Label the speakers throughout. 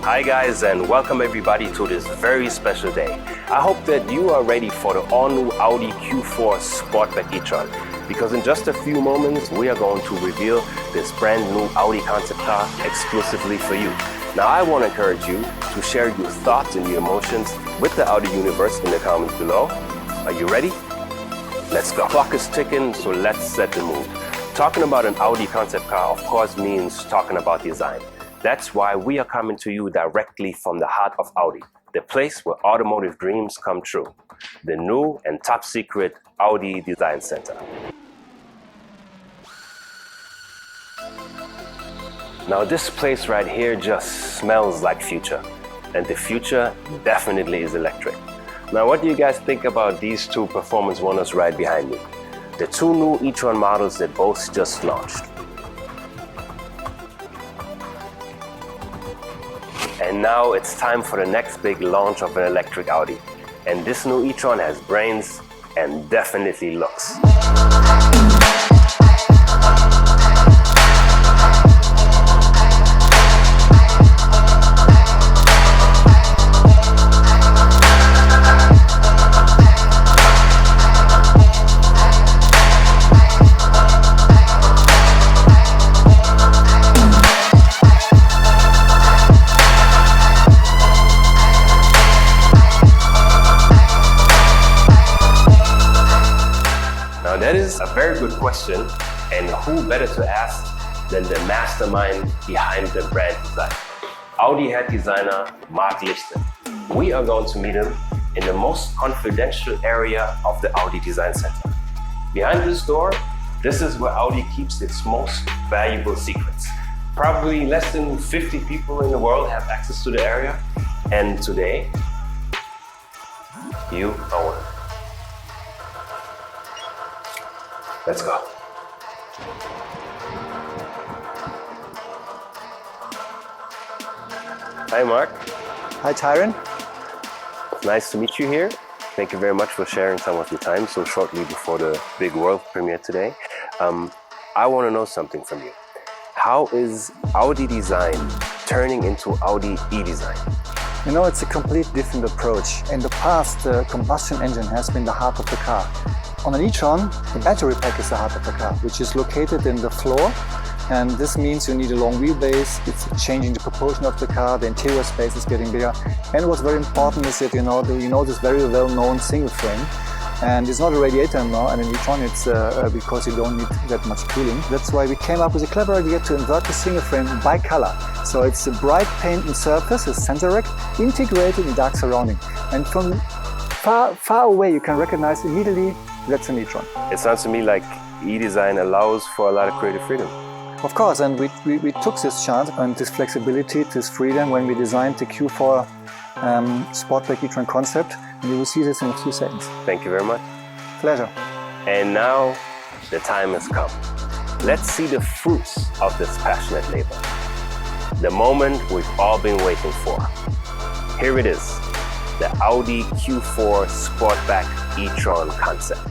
Speaker 1: Hi guys, and welcome everybody to this very special day. I hope that you are ready for the all-new Audi Q4 Sportback e-tron, because in just a few moments we are going to reveal this brand new Audi concept car exclusively for you. Now I want to encourage you to share your thoughts and your emotions with the Audi universe in the comments below. Are you ready? Let's go. Clock is ticking, so let's set the mood. Talking about an Audi concept car of course means talking about design. That's why we are coming to you directly from the heart of Audi, the place where automotive dreams come true, the new and top secret Audi Design Center. Now this place right here just smells like future, and the future definitely is electric. Now what do you guys think about these two performance wonders right behind me? The two new e-tron models that both just launched. And now it's time for the next big launch of an electric Audi. And this new e-tron has brains and definitely looks. That is a very good question, and who better to ask than the mastermind behind the brand design, Audi head designer Mark Lichten. We are going to meet him in the most confidential area of the Audi Design Center. Behind this door, this is where Audi keeps its most valuable secrets. Probably less than 50 people in the world have access to the area, and today, you are one. Let's go. Hi Mark.
Speaker 2: Hi Tyron.
Speaker 1: Nice to meet you here. Thank you very much for sharing some of your time so shortly before the big world premiere today. I want to know something from you. How is Audi design turning into Audi e-design?
Speaker 2: You know, it's a complete different approach. In the past, the combustion engine has been the heart of the car. On an e-tron, the battery pack is the heart of the car, which is located in the floor, and this means you need a long wheelbase. It's changing the proportion of the car, the interior space is getting bigger, and what's very important is that you know this very well-known single frame, and it's not a radiator anymore, and an e-tron it's because you don't need that much cooling. That's why we came up with a clever idea to invert the single frame by color. So it's a bright painted surface, a sensor rack, integrated in dark surrounding, and from far away you can recognize immediately that's an e-tron.
Speaker 1: It sounds to me like e-design allows for a lot of creative freedom.
Speaker 2: Of course, and we took this chance and this flexibility, this freedom when we designed the Q4 Sportback e-tron concept, and you will see this in a few seconds.
Speaker 1: Thank you very much.
Speaker 2: Pleasure.
Speaker 1: And now the time has come. Let's see the fruits of this passionate labor. The moment we've all been waiting for. Here it is, the Audi Q4 Sportback e-tron concept.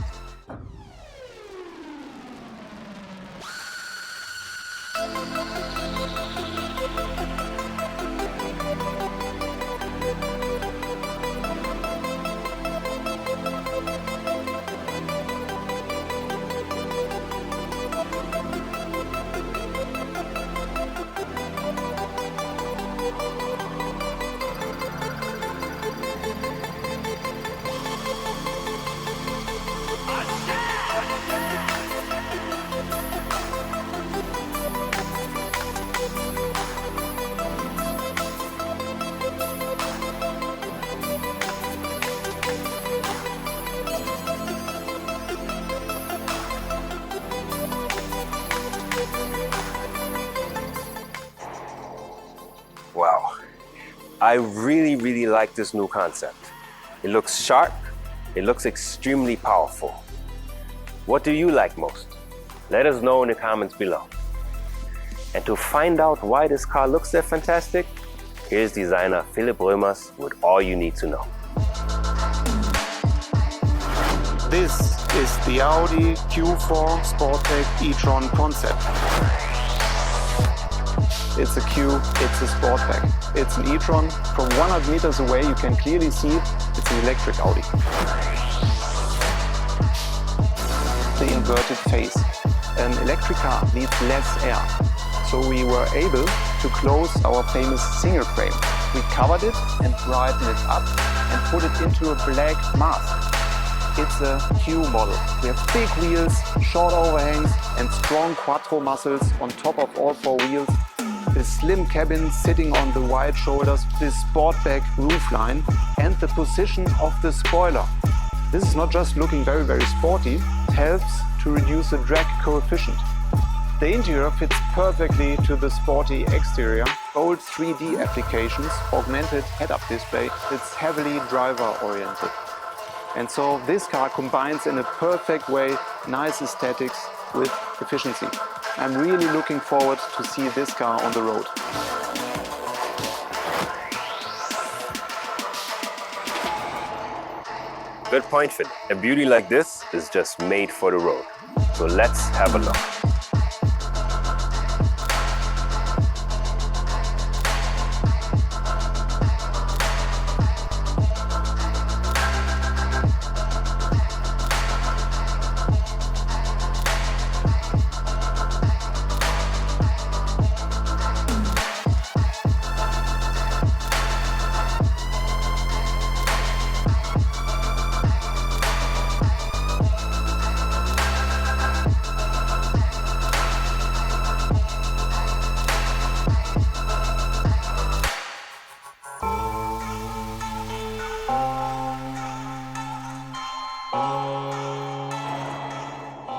Speaker 1: Wow, I really like this new concept. It looks sharp, it looks extremely powerful. What do you like most? Let us know in the comments below. And to find out why this car looks that fantastic, here's designer Philipp Römers with all you need to know.
Speaker 3: This is the Audi Q4 Sportback e-tron concept.
Speaker 2: it's a Q, it's a Sportback. It's an e-tron. From 100 meters away you can clearly see it's an electric Audi. The inverted phase. An electric car needs less air. So we were able to close our famous single frame. We covered it and brightened it up and put it into a black mask. It's a Q model. We have big wheels, short overhangs and strong quattro muscles on top of all four wheels. The slim cabin sitting on the wide shoulders, the Sportback roofline and the position of the spoiler. This is not just looking very, very sporty, it helps to reduce the drag coefficient. The interior fits perfectly to the sporty exterior. Bold 3D applications, augmented head-up display, it's heavily driver-oriented. And so this car combines in a perfect way nice aesthetics with efficiency. I'm really looking forward to see this car on the road.
Speaker 1: Good point, Finn. A beauty like this is just made for the road. So let's have a look.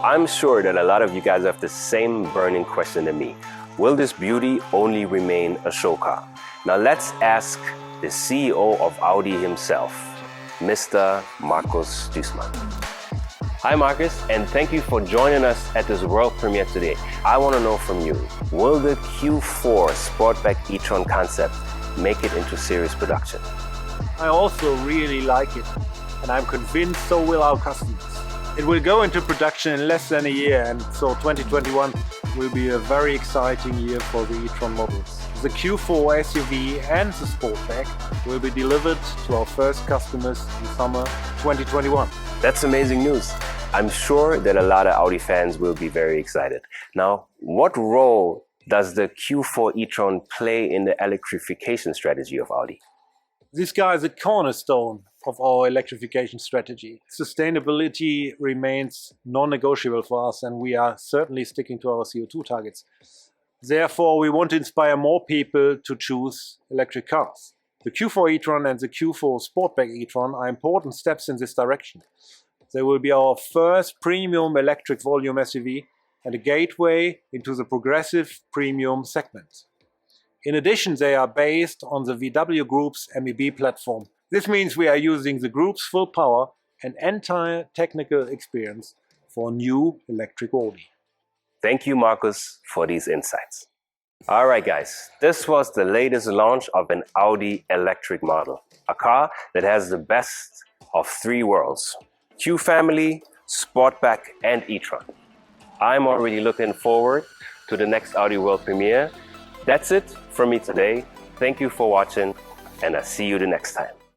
Speaker 1: I'm sure that a lot of you guys have the same burning question than me. Will this beauty only remain a show car? Now let's ask the CEO of Audi himself, Mr. Markus Duesmann. Hi Markus, and thank you for joining us at this world premiere today. I want to know from you, will the Q4 Sportback e-tron concept make it into series production?
Speaker 4: I also really like it, and I'm convinced so will our customers. It will go into production in less than a year, and so 2021 will be a very exciting year for the e-tron models. The Q4 SUV and the Sportback will be delivered to our first customers in summer 2021.
Speaker 1: That's amazing news. I'm sure that a lot of Audi fans will be very excited. Now, what role does the Q4 e-tron play in the electrification strategy of Audi?
Speaker 4: This car is a cornerstone of our electrification strategy. Sustainability remains non-negotiable for us, and we are certainly sticking to our CO2 targets. Therefore, we want to inspire more people to choose electric cars. The Q4 e-tron and the Q4 Sportback e-tron are important steps in this direction. They will be our first premium electric volume SUV and a gateway into the progressive premium segment. In addition, they are based on the VW Group's MEB platform. This means we are using the group's full power and entire technical experience for a new electric Audi.
Speaker 1: Thank you, Markus, for these insights. All right, guys, this was the latest launch of an Audi electric model, a car that has the best of three worlds: Q family, Sportback, and e-tron. I'm already looking forward to the next Audi world premiere. That's it from me today. Thank you for watching, and I'll see you the next time.